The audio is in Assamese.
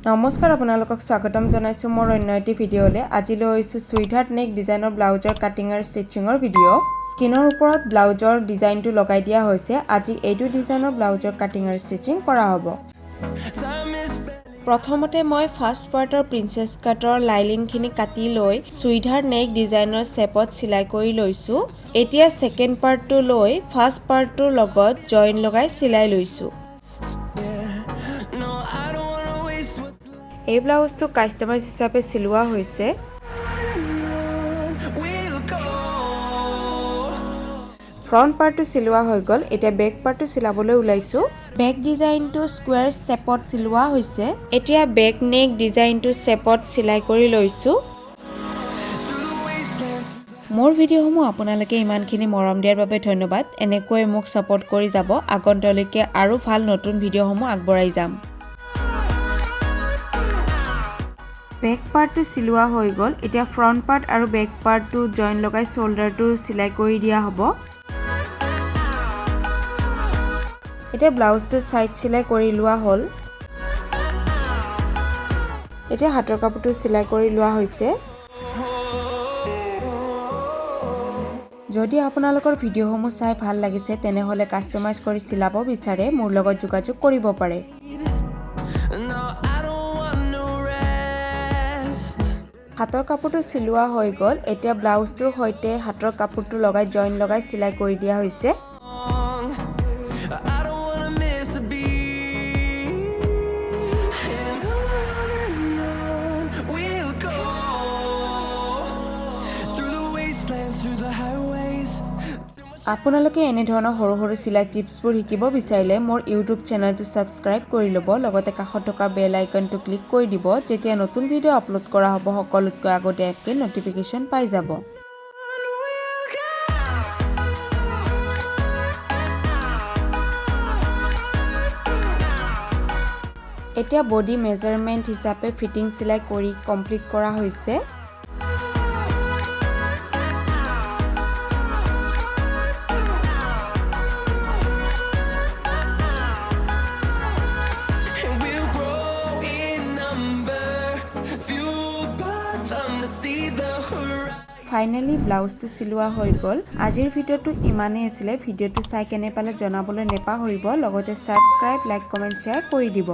নমস্কাৰ আপোনালোকক স্বাগতম জনাইছো মোৰ অন্য এটি ভিডিঅ'লে আজি লৈ আহিছো সুইটহাৰ্ট নেক ডিজাইনৰ ব্লাউজৰ কাটিং আৰু ষ্টিচিঙৰ ভিডিঅ' স্কিনৰ ওপৰত ব্লাউজৰ ডিজাইনটো লগাই দিয়া হৈছে আজি এইটো ডিজাইনৰ ব্লাউজৰ কাটিং আৰু ষ্টিচিং কৰা হ'ব প্ৰথমতে মই ফাৰ্ষ্ট পাৰ্টৰ প্ৰিন্সেছ কাটৰ লাইনিংখিনি কাটি লৈ সুইটহাৰ্ট নেক ডিজাইনৰ শেপত সিলাই কৰি লৈছো এতিয়া সেকেন্ড পাৰ্টটো লৈ ফাৰ্ষ্ট পাৰ্টটোৰ লগত জইন লগাই সিলাই লৈছো এই ব্লাউজটো কাস্টমাইজ হিচাপে সিলোৱা হৈছে ফ্ৰন্ট পাৰ্টটো সিলোৱা হৈ গল এতিয়া বেক পাৰ্টটো সিলাবলৈ উলাইছো বেক ডিজাইনটো স্কয়াৰ শেপত সিলোৱা হৈছে এতিয়া বেক নেক ডিজাইনটো শেপত সিলাই কৰি লৈছো মোৰ ভিডিঅ'সমূহ আপোনালোকে ইমানখিনি মৰম দিয়াৰ বাবে ধন্যবাদ এনেকৈ মোক সাপোৰ্ট কৰি যাব আগন্তলৈকে আৰু ভাল নতুন ভিডিঅ'সমূহ আগবঢ়াই যাম বেক পাৰ্টটো সিলোৱা হৈ গল এতিয়া ফ্ৰন্ট পাৰ্ট আৰু বেক পাৰ্টটো জইন লগাই শোল্ডাৰটো সিলাই কৰি দিয়া হ'ব এতিয়া ব্লাউজটো সাইড সিলাই কৰি লোৱা হ'ল এতিয়া হাতৰ কাপোৰটো সিলাই কৰি লোৱা হৈছে যদি আপোনালোকৰ ভিডিঅ'সমূহ চাই ভাল লাগিছে তেনেহলে কাস্টমাইজ কৰি সিলাব বিচাৰে মোৰ লগত যোগাযোগ কৰিব পাৰে হাতৰ কাপোৰটো সিলোৱা হৈ গল এতিয়া ব্লাউজটোৰ হৈতে হাতৰ কাপোৰটো লগাই জইন লগাই সিলাই কৰি দিয়া হৈছে আপোনালোকে এনে ধৰণৰ সৰু সৰু সিলাই টিপছবোৰ শিকিব বিচাৰিলে মোৰ ইউটিউব চেনেলটো সাবস্ক্ৰাইব কৰি ল'ব লগতে কাষত থকা বেল আইকনটো ক্লিক কৰি দিব যেতিয়া নতুন ভিডিঅ' আপলোড কৰা হ'ব সকলোতকৈ আগতীয়াকৈ নটিফিকেশ্যন পাই যাব এতিয়া বডি মেজাৰমেন্ট হিচাপে ফিটিং সিলাই কৰি কমপ্লিট কৰা হৈছে ফাইনালি ব্লাউজটো সিলোৱা হৈ গল আজিৰ ভিডিঅ'টো ইমানেই আছিল ভিডিঅ'টো চাই কেনে পালে জনাবলৈ নেপাহৰিব লগতে সাবস্ক্ৰাইব লাইক কমেন্ট শেয়াৰ কৰি দিব